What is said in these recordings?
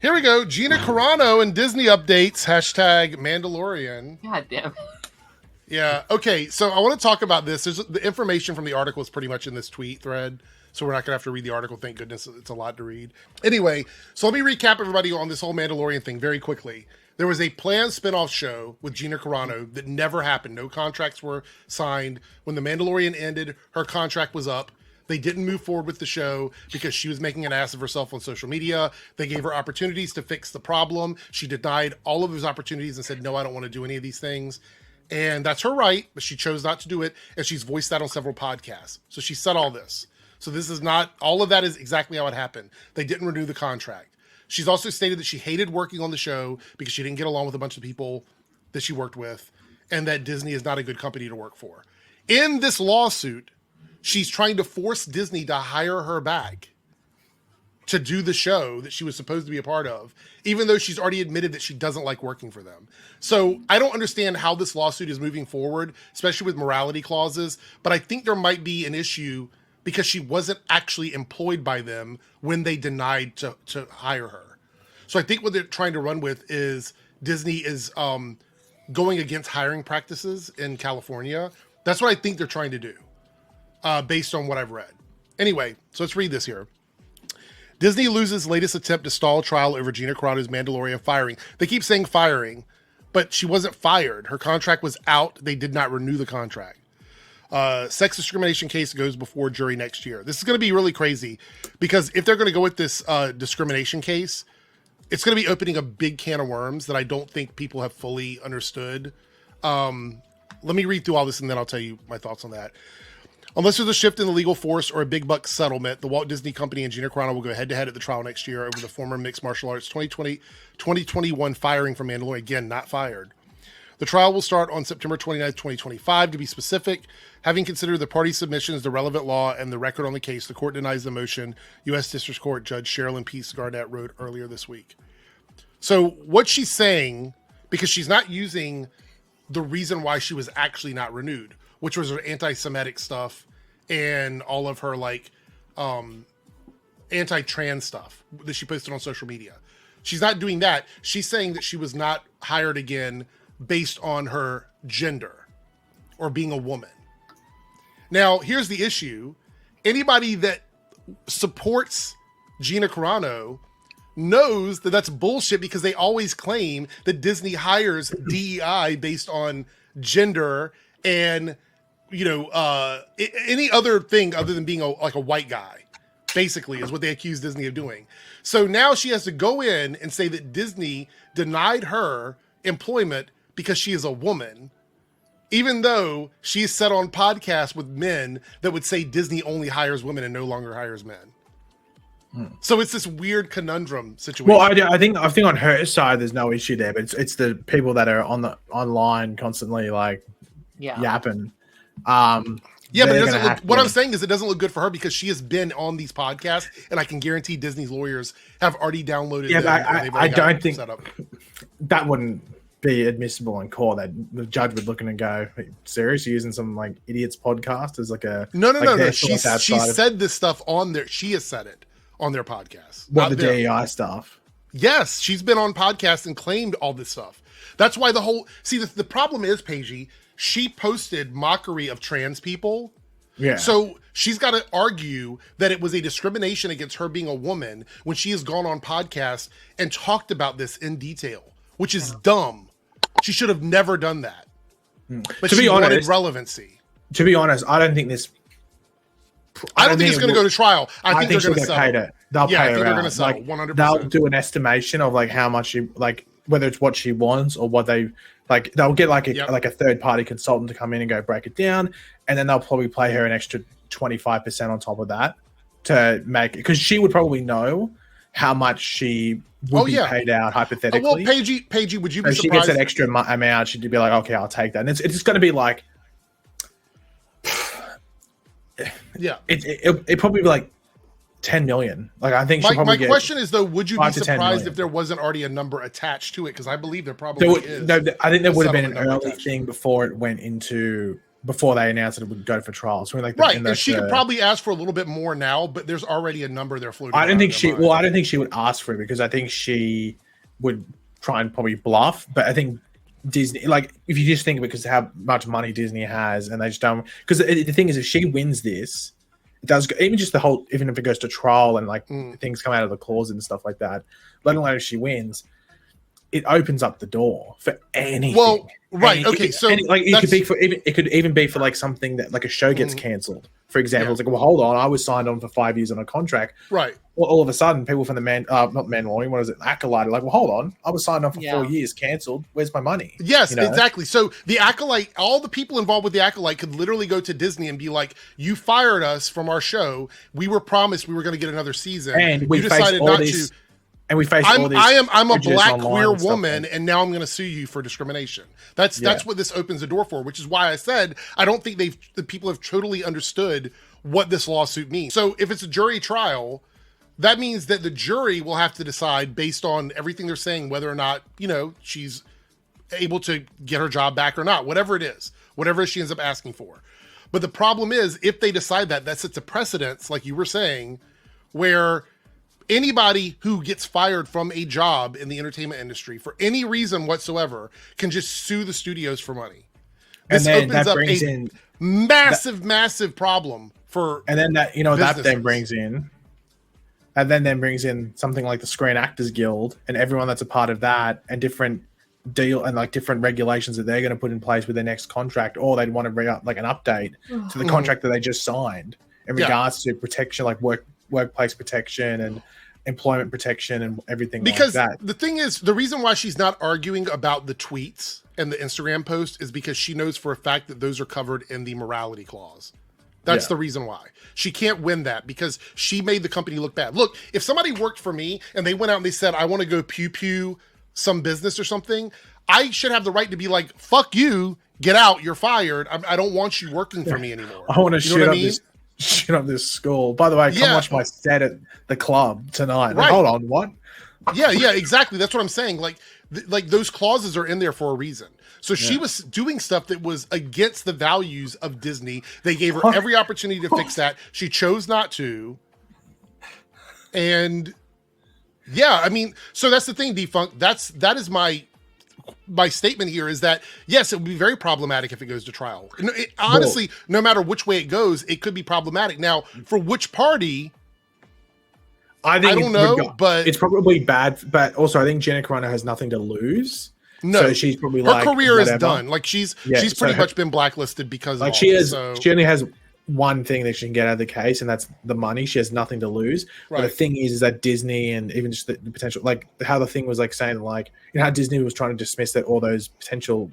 Here we go. Gina Carano and Disney updates. Hashtag Mandalorian. God damn it. Yeah. Okay. So I want to talk about this. The information from the article is pretty much in this tweet thread. So we're not going to have to read the article. Thank goodness. It's a lot to read. Anyway, so let me recap everybody on this whole Mandalorian thing very quickly. There was a planned spinoff show with Gina Carano that never happened. No contracts were signed. When The Mandalorian ended, her contract was up. They didn't move forward with the show because she was making an ass of herself on social media. They gave her opportunities to fix the problem. She denied all of those opportunities and said, no, I don't want to do any of these things. And that's her right, but she chose not to do it. And she's voiced that on several podcasts. So she said all this. So this is not, all of that is exactly how it happened. They didn't renew the contract. She's also stated that she hated working on the show because she didn't get along with a bunch of people that she worked with, and that Disney is not a good company to work for. In this lawsuit, she's trying to force Disney to hire her back to do the show that she was supposed to be a part of, even though she's already admitted that she doesn't like working for them. So I don't understand how this lawsuit is moving forward, especially with morality clauses, but I think there might be an issue because she wasn't actually employed by them when they denied to hire her. So I think what they're trying to run with is Disney is going against hiring practices in California. That's what I think they're trying to do, based on what I've read. Anyway, so let's read this here. Disney loses latest attempt to stall trial over Gina Carano's Mandalorian firing. They keep saying firing, but she wasn't fired. Her contract was out. They did not renew the contract. Sex discrimination case goes before jury next year. This is going to be really crazy because if they're going to go with this discrimination case, it's going to be opening a big can of worms that I don't think people have fully understood. Let me read through all this and then I'll tell you my thoughts on that. Unless there's a shift in the legal force or a big buck settlement, the Walt Disney Company and Gina Carano will go head-to-head at the trial next year over the former mixed martial arts 2021 firing from Mandalorian. Again, not fired. The trial will start on September 29th, 2025. To be specific, having considered the party submissions, the relevant law, and the record on the case, the court denies the motion, U.S. District Court Judge Sherilyn Peace Garnett wrote earlier this week. So what she's saying, because she's not using the reason why she was actually not renewed, which was her anti-Semitic stuff and all of her anti-trans stuff that she posted on social media. She's not doing that. She's saying that she was not hired again based on her gender or being a woman. Now, here's the issue. Anybody that supports Gina Carano knows that that's bullshit because they always claim that Disney hires DEI based on gender and, you know, any other thing other than being like a white guy, basically, is what they accuse Disney of doing. So now she has to go in and say that Disney denied her employment because she is a woman, even though she's said on podcasts with men that would say Disney only hires women and no longer hires men. So it's this weird conundrum situation. Well, I think on her side there's no issue there, but it's the people that are online constantly like yapping. Yeah, but it doesn't look, what I'm saying is it doesn't look good for her because she has been on these podcasts, and I can guarantee Disney's lawyers have already downloaded. Yeah, but I don't think that wouldn't be admissible in court. That the judge would look and go, "Serious? You're using some like idiot's podcast as like a no. She said this stuff on there. She has said it on their podcast. What, the DEI stuff? Yes, she's been on podcasts and claimed all this stuff. That's why the problem is, Paigey, she posted mockery of trans people. Yeah. So she's got to argue that it was a discrimination against her being a woman when she has gone on podcasts and talked about this in detail, which is dumb. She should have never done that. But she wanted relevancy. To be honest, I don't think this. I don't think it's going to go to trial. I think they're going to settle. They'll pay her. I think they're going to settle 100%. They'll do an estimation of like how much she like, whether it's what she wants or what they like. They'll get like a third party consultant to come in and go break it down, and then they'll probably pay her an extra 25% on top of that to make it, because she would probably know how much she would be paid out hypothetically. Well, Paigey, would you be surprised? If she gets an extra amount, she'd be like, okay, I'll take that. And it's going to be like, it probably be like 10 million. Like, I think my question is though, would you be surprised if there wasn't already a number attached to it? Because I believe there probably is. No, I think there would have been an early thing before it went into before they announced that it would go for trial. So like right, and she could probably ask for a little bit more now, but there's already a number they're floating. I don't think she. Well, I don't think she would ask for it because I think she would try and probably bluff. But I think Disney, like, if you just think of it, because how much money Disney has, and they just don't. Because the thing is, if she wins this, it does even just the whole. Even if it goes to trial and like things come out of the clause and stuff like that, let alone if she wins, it opens up the door for anything. Well, right, okay, so like it could be for even it could even be for like something that like a show gets cancelled. For example, it's like, well, hold on, I was signed on for 5 years on a contract. Right. Well, all of a sudden, people from the not Mandalorian, what is it, Acolyte, are like, well, hold on, I was signed on for 4 years, cancelled. Where's my money? Yes, exactly. So the Acolyte, all the people involved with the Acolyte could literally go to Disney and be like, you fired us from our show. We were promised we were going to get another season. And we decided not to. And we face all these. I'm a black queer woman, and now I'm going to sue you for discrimination. That's what this opens the door for, which is why I said I don't think the people have totally understood what this lawsuit means. So if it's a jury trial, that means that the jury will have to decide based on everything they're saying whether or not she's able to get her job back or not, whatever it is, whatever she ends up asking for. But the problem is, if they decide that sets a precedence, like you were saying, where anybody who gets fired from a job in the entertainment industry for any reason whatsoever can just sue the studios for money. This opens up a massive problem for and then that businesses. That then brings in something like the Screen Actors Guild and everyone that's a part of that, and different deal and like different regulations that they're going to put in place with their next contract, or they'd want to bring up like an update to the contract that they just signed in regards to protection, like workplace protection and employment protection and everything because like that. The thing is, the reason why she's not arguing about the tweets and the Instagram post is because she knows for a fact that those are covered in the morality clause. That's the reason why. She can't win that because she made the company look bad. Look, if somebody worked for me and they went out and they said, I want to go pew some business or something, I should have the right to be like, fuck you, get out, you're fired. I don't want you working for me anymore. I want to shoot up this school. By the way, come watch my set at the club tonight. Right. Like, hold on, what? Yeah, exactly. That's what I'm saying. Like those clauses are in there for a reason. So she was doing stuff that was against the values of Disney. They gave her every opportunity to fix that. She chose not to. And I mean, so that's the thing, Defunct. That is my statement here is that, yes, it would be very problematic if it goes to trial. Honestly, no matter which way it goes, it could be problematic. Now, for which party, I don't know, but it's probably bad. But also, I think Gina Carano has nothing to lose. No, so she's probably her career is done. Like she's pretty much been blacklisted because like she only has one thing that she can get out of the case, and that's the money. She has nothing to lose. Right. But the thing is that Disney and even just the potential, like how the thing was like saying, like how Disney was trying to dismiss that all those potential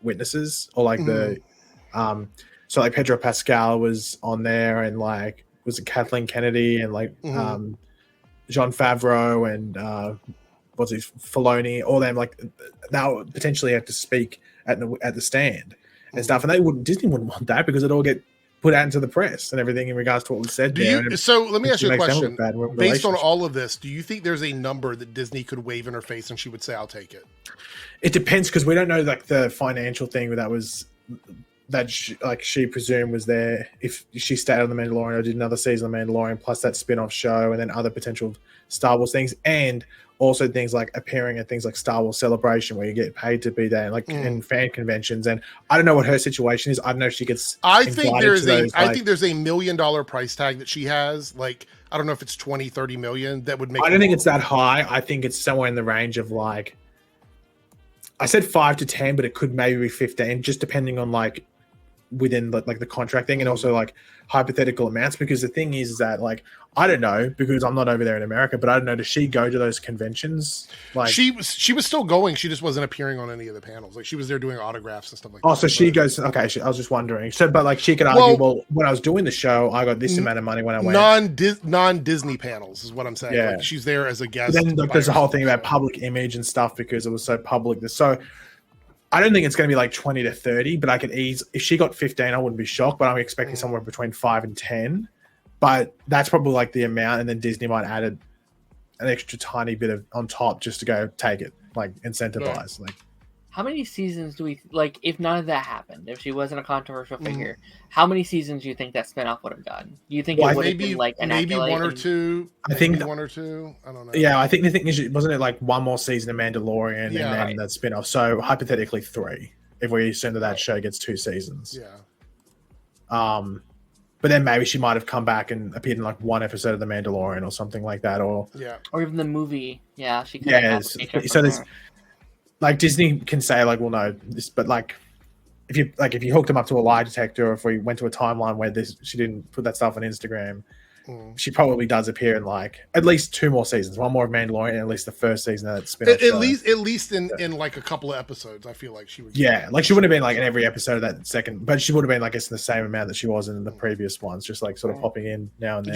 witnesses, or like so like Pedro Pascal was on there, and like was it Kathleen Kennedy and like John Favreau and Filoni, all them, like now potentially have to speak at the stand and stuff, and Disney wouldn't want that because it'd all get put out into the press and everything in regards to what was said. So let me ask you a question. Based on all of this, do you think there's a number that Disney could wave in her face and she would say, "I'll take it"? It depends because we don't know like the financial thing that she presumed was there if she stayed on The Mandalorian or did another season of The Mandalorian plus that spin-off show and then other potential Star Wars things, and also things like appearing at things like Star Wars Celebration where you get paid to be there, like in fan conventions. And I don't know what her situation is. I don't know if she gets I think there's a $1 million price tag that she has. Like, I don't know if it's 20, 30 million that would make. I don't think it's that high. I think it's somewhere in the range of like, I said 5 to 10, but it could maybe be 15, just depending on like within like the contract thing and also like hypothetical amounts. Because the thing is that like I don't know, because I'm not over there in America, but I don't know, does she go to those conventions? Like she was still going, she just wasn't appearing on any of the panels. Like she was there doing autographs and stuff like that. Oh, so she goes, okay, I was just wondering. So but like she could argue, well, when I was doing the show I got this amount of money when I went. Non-Disney panels is what I'm saying. Like she's there as a guest. But then like, there's a whole thing about public image and stuff because it was so public. So I don't think it's going to be like 20 to 30, but I could ease. If she got 15, I wouldn't be shocked, but I'm expecting somewhere between 5 and 10. But that's probably like the amount, and then Disney might add an extra tiny bit of on top just to go take it, like incentivize. Like, How many seasons do we like? If none of that happened, if she wasn't a controversial figure, how many seasons do you think that spinoff would have gotten? Do you think it would have been like an maybe one or two? I think one or two. I don't know. Yeah, I think the thing is, wasn't it like one more season of Mandalorian and then right. that spinoff? So hypothetically 3, if we assume that show gets 2 seasons. Yeah. But then maybe she might have come back and appeared in like one episode of The Mandalorian or something like that, or even the movie. Yeah, she could. Yeah, so there's like Disney can say like, well, no, this, but like if you hooked them up to a lie detector, or if we went to a timeline where she didn't put that stuff on Instagram, she probably does appear in like at least 2 more seasons, one more of Mandalorian, and at least the first season of that spin-off show. At least in like a couple of episodes, I feel like she would. Yeah, like she wouldn't have been like in every episode of that second, but she would have been like, I guess, in the same amount that she was in the previous ones, just like sort of popping in now and then.